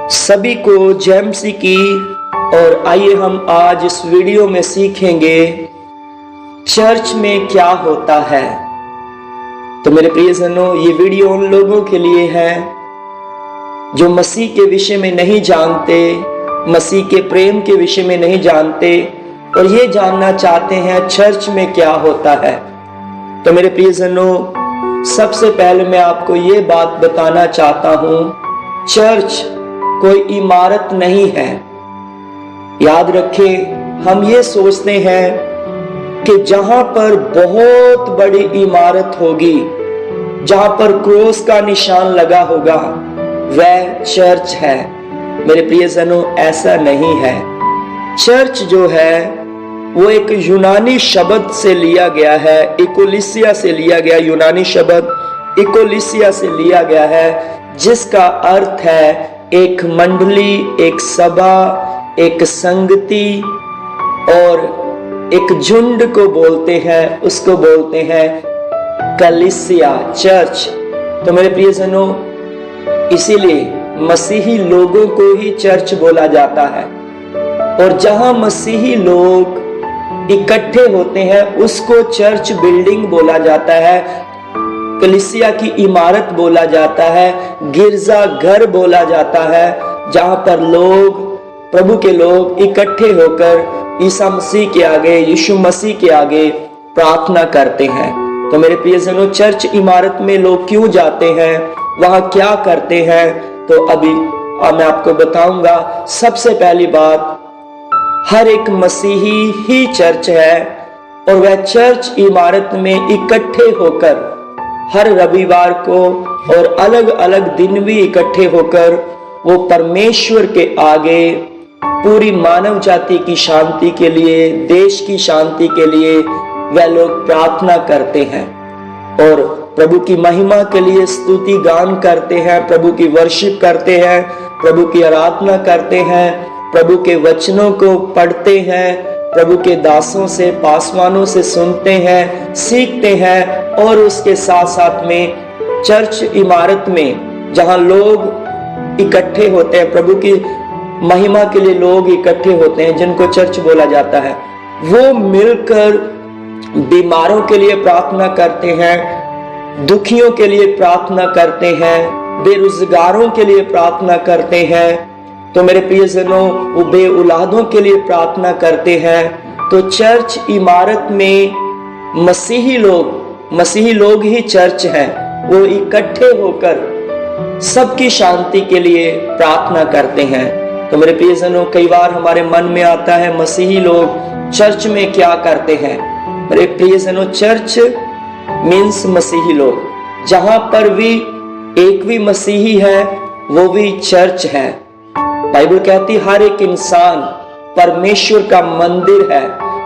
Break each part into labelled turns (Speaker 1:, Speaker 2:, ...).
Speaker 1: सभी को जय मसीह की। और आइए हम आज इस वीडियो में सीखेंगे चर्च में क्या होता है। तो मेरे प्रियजनों, ये वीडियो उन लोगों के लिए है जो मसीह के विषय में नहीं जानते, मसीह के प्रेम के विषय में नहीं जानते और ये जानना चाहते हैं चर्च में क्या होता है। तो मेरे प्रियजनों, सबसे पहले मैं आपको ये बात बताना चाहता हूं, चर्च कोई इमारत नहीं है। याद रखें, हम ये सोचते हैं कि जहां पर बहुत बड़ी इमारत होगी, जहां पर क्रॉस का निशान लगा होगा, वह चर्च है। मेरे प्रियजनों, ऐसा नहीं है। चर्च जो है वो एक यूनानी शब्द से लिया गया है, इकोलिसिया से लिया गया। यूनानी शब्द इकोलिसिया से लिया गया है, जिसका अर्थ है एक मंडली, एक सभा, एक संगति और एक झुंड को बोलते हैं, उसको बोलते हैं कलीसिया, चर्च। तो मेरे प्रियजनों, इसीलिए मसीही लोगों को ही चर्च बोला जाता है। और जहां मसीही लोग इकट्ठे होते हैं उसको चर्च बिल्डिंग बोला जाता है, कलीसिया की इमारत बोला जाता है, गिरजा घर बोला जाता है, जहां पर लोग, प्रभु के लोग इकट्ठे होकर ईसा मसीह के आगे, यीशु मसीह के आगे प्रार्थना करते हैं। तो मेरे प्रियजनों, चर्च इमारत में लोग क्यों जाते हैं, वहां क्या करते हैं, तो अभी मैं आपको बताऊंगा। सबसे पहली बात, हर एक मसीही ही चर्च है और वह चर्च इमारत में इकट्ठे होकर हर रविवार को और अलग अलग दिन भी इकट्ठे होकर वो परमेश्वर के आगे पूरी मानव जाति की शांति के लिए, देश की शांति के लिए वह लोग प्रार्थना करते हैं और प्रभु की महिमा के लिए स्तुति गान करते हैं, प्रभु की वर्शिप करते हैं, प्रभु की आराधना करते हैं, प्रभु के वचनों को पढ़ते हैं, प्रभु के दासों से, पासवानों से सुनते हैं, सीखते हैं। और उसके साथ साथ में चर्च इमारत में जहां लोग इकट्ठे होते हैं, प्रभु की महिमा के लिए लोग इकट्ठे होते हैं, जिनको चर्च बोला जाता है, वो मिलकर बीमारों के लिए प्रार्थना करते हैं, दुखियों के लिए प्रार्थना करते हैं, बेरोजगारों के लिए प्रार्थना करते हैं। तो मेरे प्रियजनों, वो बेऔलादों के लिए प्रार्थना करते हैं। तो चर्च इमारत में मसीही लोग ही चर्च हैं। वो इकट्ठे होकर सबकी शांति के लिए प्रार्थना करते हैं। तो मेरे प्रियजनों, कई बार हमारे मन में आता है मसीही लोग चर्च में क्या करते हैं। मेरे प्रियजनों, चर्च मीन्स मसीही लोग। जहां पर भी एक भी मसीही है वो भी चर्च है। बाइबल कहती हर एक इंसान परमेश्वर का मंदिर है।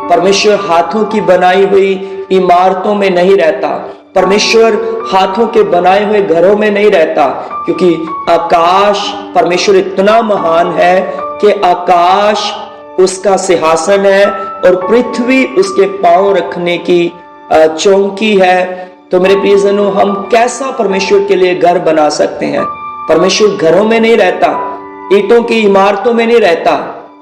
Speaker 1: परमेश्वर हाथों की बनाई हुई इमारतों में नहीं रहता, परमेश्वर हाथों के बनाए हुए घरों में नहीं रहता, क्योंकि आकाश, परमेश्वर इतना महान है कि आकाश उसका सिंहासन है और पृथ्वी उसके पांव रखने की चौकी है। तो मेरे प्रियजनों, हम कैसा परमेश्वर के लिए घर बना सकते हैं? परमेश्वर घरों में नहीं रहता, ईंटों की इमारतों में नहीं रहता,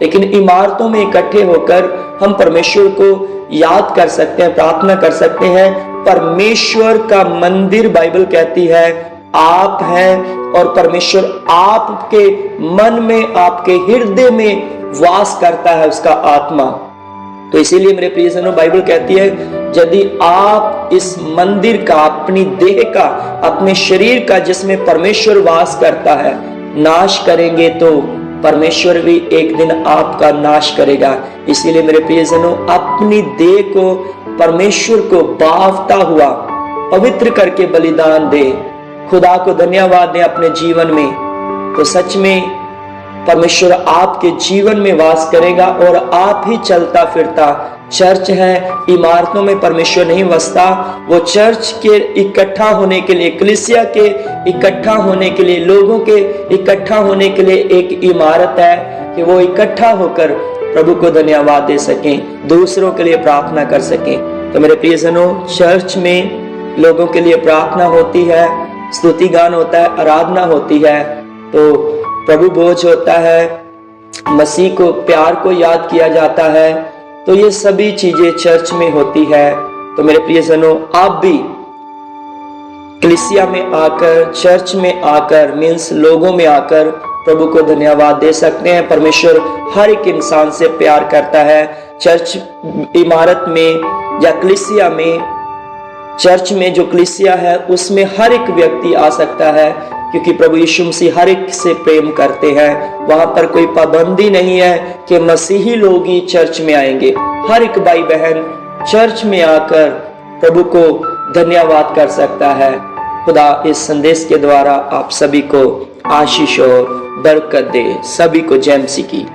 Speaker 1: लेकिन इमारतों में इकट्ठे होकर हम परमेश्वर को याद कर सकते हैं, प्रार्थना कर सकते हैं। परमेश्वर का मंदिर, बाइबल कहती है, आप हैं और परमेश्वर आपके मन में, आपके हृदय में वास करता है, उसका आत्मा। तो इसीलिए मेरे प्रियजनों, बाइबल कहती है, यदि आप इस मंदिर का, अपनी देह का, अपने शरीर का, जिसमें परमेश्वर वास करता है, नाश करेंगे तो परमेश्वर भी एक दिन आपका नाश करेगा। इसीलिए मेरे प्रियजनों, अपनी देह को परमेश्वर को बावता हुआ पवित्र करके बलिदान दे, खुदा को धन्यवाद दें अपने जीवन में, तो सच में परमेश्वर आपके जीवन में वास करेगा और आप ही चलता फिरता चर्च है। इमारतों में परमेश्वर नहीं बसता। वो चर्च के इकट्ठा होने के लिए, कलीसिया के इकट्ठा होने के लिए, लोगों के इकट्ठा होने के लिए एक इमारत है कि वो इकट्ठा होकर प्रभु को धन्यवाद दे सकें, दूसरों के लिए प्रार्थना कर सकें। तो मेरे प्रियजनों, चर्च में लोगों के लिए प्रार्थना होती है, स्तुति गान होता है, आराधना होती है। तो प्रभु भोज होता है, मसीह को प्यार को याद किया जाता है, तो ये सभी चीजें चर्च में होती है। तो मेरे प्रियजनों, आप भी कलीसिया में आकर, चर्च में आकर, मीन्स लोगों में आकर प्रभु को धन्यवाद दे सकते हैं। परमेश्वर हर एक इंसान से प्यार करता है। चर्च इमारत में या कलीसिया में, चर्च में जो कलीसिया है उसमें हर एक व्यक्ति आ सकता है, क्योंकि प्रभु यीशु मसीह हर एक से प्रेम करते हैं। वहां पर कोई पाबंदी नहीं है कि मसीही लोग ही चर्च में आएंगे। हर एक भाई बहन चर्च में आकर प्रभु को धन्यवाद कर सकता है। खुदा इस संदेश के द्वारा आप सभी को आशीष और बरकत दे। सभी को जय मसीह की।